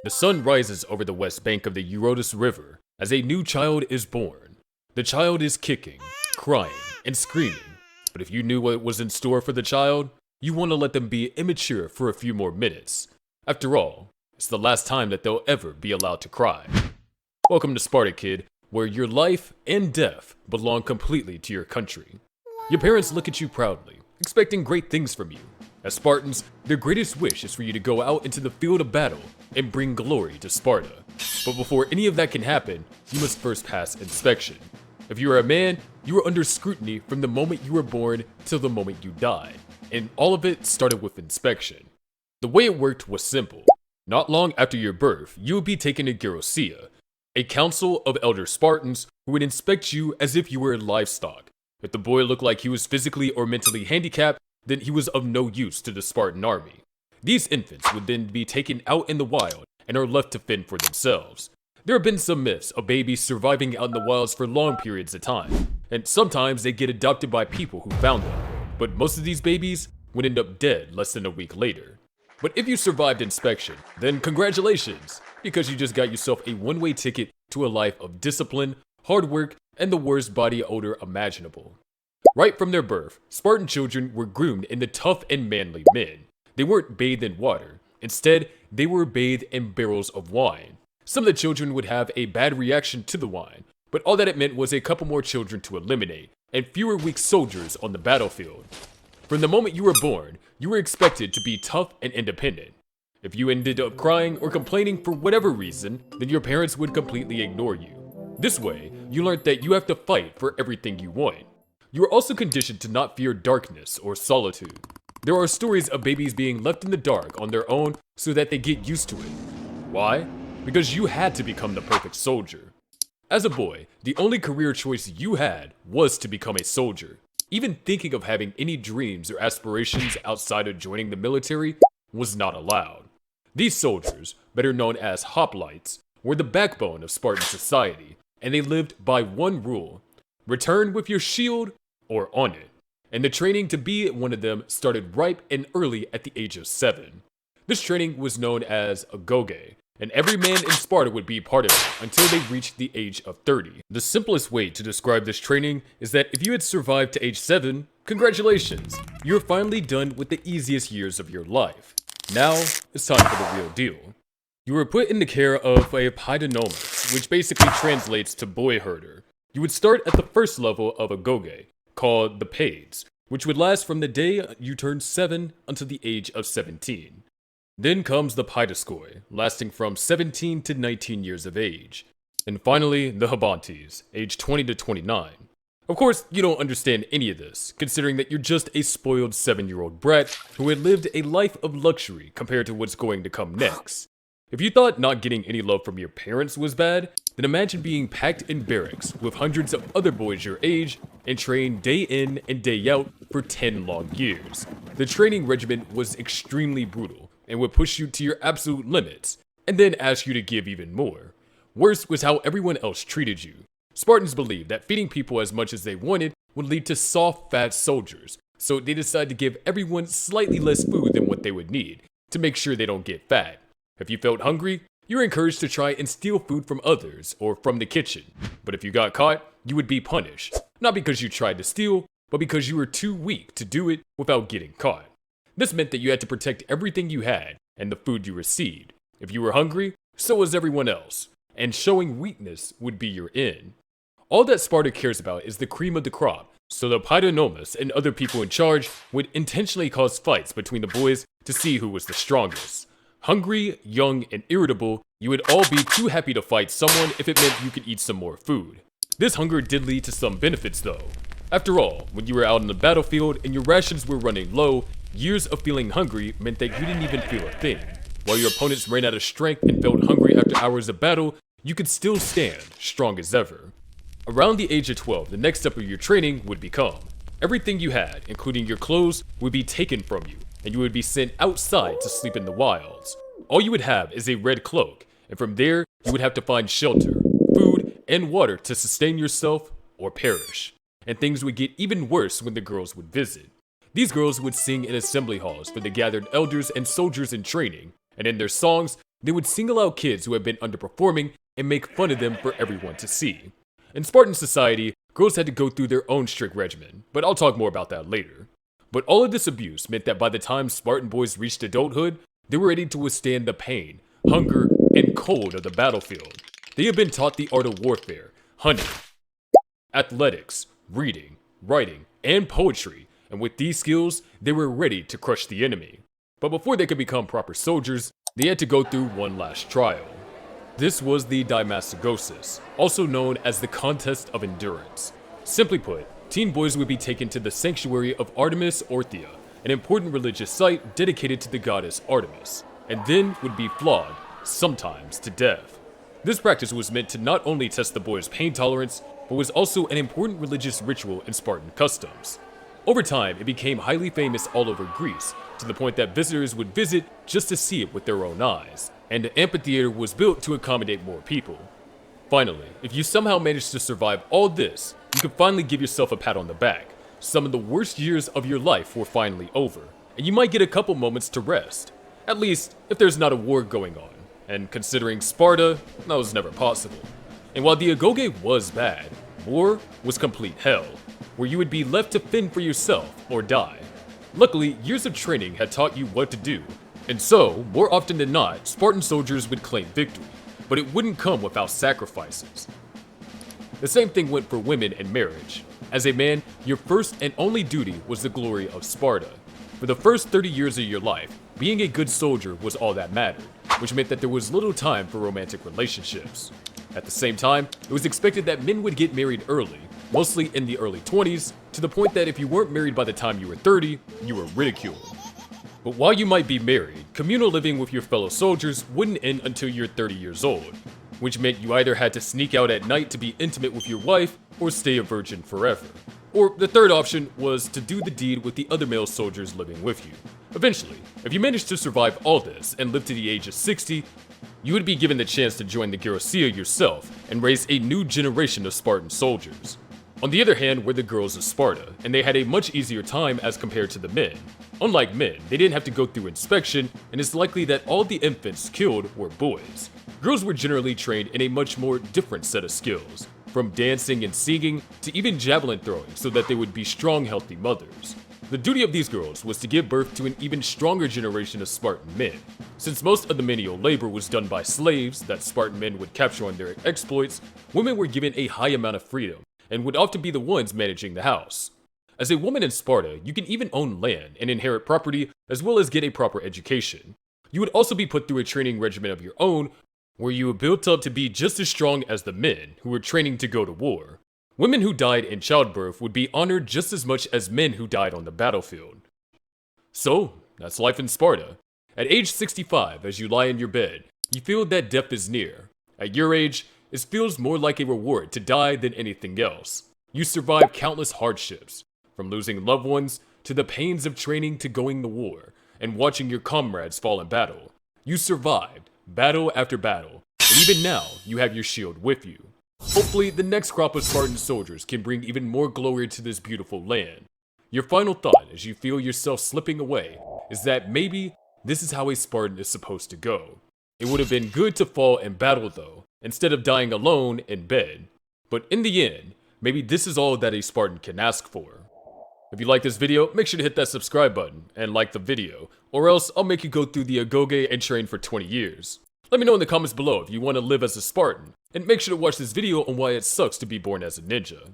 The sun rises over the west bank of the Eurotas River as a new child is born. The child is kicking, crying, and screaming. But if you knew what was in store for the child, you want to let them be immature for a few more minutes. After all, it's the last time that they'll ever be allowed to cry. Welcome to Sparta, kid, where your life and death belong completely to your country. Your parents look at you proudly, expecting great things from you. As Spartans, their greatest wish is for you to go out into the field of battle and bring glory to Sparta. But before any of that can happen, you must first pass inspection. If you are a man, you are under scrutiny from the moment you were born till the moment you die, and all of it started with inspection. The way it worked was simple. Not long after your birth, you would be taken to Gerousia, a council of elder Spartans who would inspect you as if you were livestock. If the boy looked like he was physically or mentally handicapped, then he was of no use to the Spartan army. These infants would then be taken out in the wild and are left to fend for themselves. There have been some myths of babies surviving out in the wilds for long periods of time, and sometimes they get adopted by people who found them, but most of these babies would end up dead less than a week later. But if you survived inspection, then congratulations, because you just got yourself a one-way ticket to a life of discipline, hard work, and the worst body odor imaginable. Right from their birth, Spartan children were groomed into tough and manly men. They weren't bathed in water. Instead, they were bathed in barrels of wine. Some of the children would have a bad reaction to the wine, but all that it meant was a couple more children to eliminate, and fewer weak soldiers on the battlefield. From the moment you were born, you were expected to be tough and independent. If you ended up crying or complaining for whatever reason, then your parents would completely ignore you. This way, you learned that you have to fight for everything you want. You are also conditioned to not fear darkness or solitude. There are stories of babies being left in the dark on their own so that they get used to it. Why? Because you had to become the perfect soldier. As a boy, the only career choice you had was to become a soldier. Even thinking of having any dreams or aspirations outside of joining the military was not allowed. These soldiers, better known as Hoplites, were the backbone of Spartan society, and they lived by one rule: return with your shield or on it. And the training to be one of them started ripe and early at the age of 7. This training was known as Agoge, and every man in Sparta would be part of it until they reached the age of 30. The simplest way to describe this training is that if you had survived to age 7, congratulations, you're finally done with the easiest years of your life. Now, it's time for the real deal. You were put in the care of a Paidonomos, which basically translates to boy herder. You would start at the first level of Agoge, called the Paids, which would last from the day you turned 7 until the age of 17. Then comes the Paidoskoi, lasting from 17 to 19 years of age. And finally, the Habantes, aged 20 to 29. Of course, you don't understand any of this, considering that you're just a spoiled 7-year-old brat who had lived a life of luxury compared to what's going to come next. If you thought not getting any love from your parents was bad, then imagine being packed in barracks with hundreds of other boys your age and trained day in and day out for 10 long years. The training regimen was extremely brutal and would push you to your absolute limits, and then ask you to give even more. Worse was how everyone else treated you. Spartans believed that feeding people as much as they wanted would lead to soft, fat soldiers, so they decided to give everyone slightly less food than what they would need, to make sure they don't get fat. If you felt hungry, you were encouraged to try and steal food from others or from the kitchen. But if you got caught, you would be punished. Not because you tried to steal, but because you were too weak to do it without getting caught. This meant that you had to protect everything you had and the food you received. If you were hungry, so was everyone else, and showing weakness would be your end. All that Sparta cares about is the cream of the crop, so the Paidonomos and other people in charge would intentionally cause fights between the boys to see who was the strongest. Hungry, young, and irritable, you would all be too happy to fight someone if it meant you could eat some more food. This hunger did lead to some benefits though. After all, when you were out on the battlefield and your rations were running low, years of feeling hungry meant that you didn't even feel a thing. While your opponents ran out of strength and felt hungry after hours of battle, you could still stand, strong as ever. Around the age of 12, the next step of your training would become. Everything you had, including your clothes, would be taken from you, and you would be sent outside to sleep in the wilds. All you would have is a red cloak, and from there, you would have to find shelter, food, and water to sustain yourself or perish. And things would get even worse when the girls would visit. These girls would sing in assembly halls for the gathered elders and soldiers in training, and in their songs, They would single out kids who had been underperforming and make fun of them for everyone to see. In Spartan society, girls had to go through their own strict regimen, but I'll talk more about that later. But all of this abuse meant that by the time Spartan boys reached adulthood, they were ready to withstand the pain, hunger, and cold of the battlefield. They had been taught the art of warfare, hunting, athletics, reading, writing, and poetry, and with these skills, they were ready to crush the enemy. But before they could become proper soldiers, they had to go through one last trial. This was the Dimastagosis, also known as the Contest of Endurance. Simply put, teen boys would be taken to the sanctuary of Artemis Orthia, an important religious site dedicated to the goddess Artemis, and then would be flogged, sometimes to death. This practice was meant to not only test the boys' pain tolerance, but was also an important religious ritual in Spartan customs. Over time, it became highly famous all over Greece, to the point that visitors would visit just to see it with their own eyes, and an amphitheater was built to accommodate more people. Finally, if you somehow managed to survive all this, you could finally give yourself a pat on the back. Some of the worst years of your life were finally over, and you might get a couple moments to rest. At least, if there's not a war going on. And considering Sparta, that was never possible. And while the Agoge was bad, war was complete hell, where you would be left to fend for yourself or die. Luckily, years of training had taught you what to do, and so, more often than not, Spartan soldiers would claim victory, but it wouldn't come without sacrifices. The same thing went for women and marriage. As a man, your first and only duty was the glory of Sparta. For the first 30 years of your life, being a good soldier was all that mattered, which meant that there was little time for romantic relationships. At the same time, it was expected that men would get married early, mostly in the early 20s, to the point that if you weren't married by the time you were 30, you were ridiculed. But while you might be married, communal living with your fellow soldiers wouldn't end until you're 30 years old, which meant you either had to sneak out at night to be intimate with your wife or stay a virgin forever. Or the third option was to do the deed with the other male soldiers living with you. Eventually, if you managed to survive all this and live to the age of 60, you would be given the chance to join the Gerousia yourself and raise a new generation of Spartan soldiers. On the other hand were the girls of Sparta, and they had a much easier time as compared to the men. Unlike men, they didn't have to go through inspection, and it's likely that all the infants killed were boys. Girls were generally trained in a much more different set of skills, from dancing and singing to even javelin throwing so that they would be strong, healthy mothers. The duty of these girls was to give birth to an even stronger generation of Spartan men. Since most of the menial labor was done by slaves that Spartan men would capture on their exploits, women were given a high amount of freedom and would often be the ones managing the house. As a woman in Sparta, you can even own land and inherit property as well as get a proper education. You would also be put through a training regimen of your own where you were built up to be just as strong as the men who were training to go to war. Women who died in childbirth would be honored just as much as men who died on the battlefield. So, that's life in Sparta. At age 65, as you lie in your bed, you feel that death is near. At your age, it feels more like a reward to die than anything else. You survive countless hardships, from losing loved ones to the pains of training to going to war and watching your comrades fall in battle. You survived, battle after battle, and even now, you have your shield with you. Hopefully, the next crop of Spartan soldiers can bring even more glory to this beautiful land. Your final thought as you feel yourself slipping away is that maybe this is how a Spartan is supposed to go. It would have been good to fall in battle though, instead of dying alone in bed. But in the end, maybe this is all that a Spartan can ask for. If you like this video, make sure to hit that subscribe button and like the video, or else I'll make you go through the Agoge and train for 20 years. Let me know in the comments below if you want to live as a Spartan, and make sure to watch this video on why it sucks to be born as a ninja.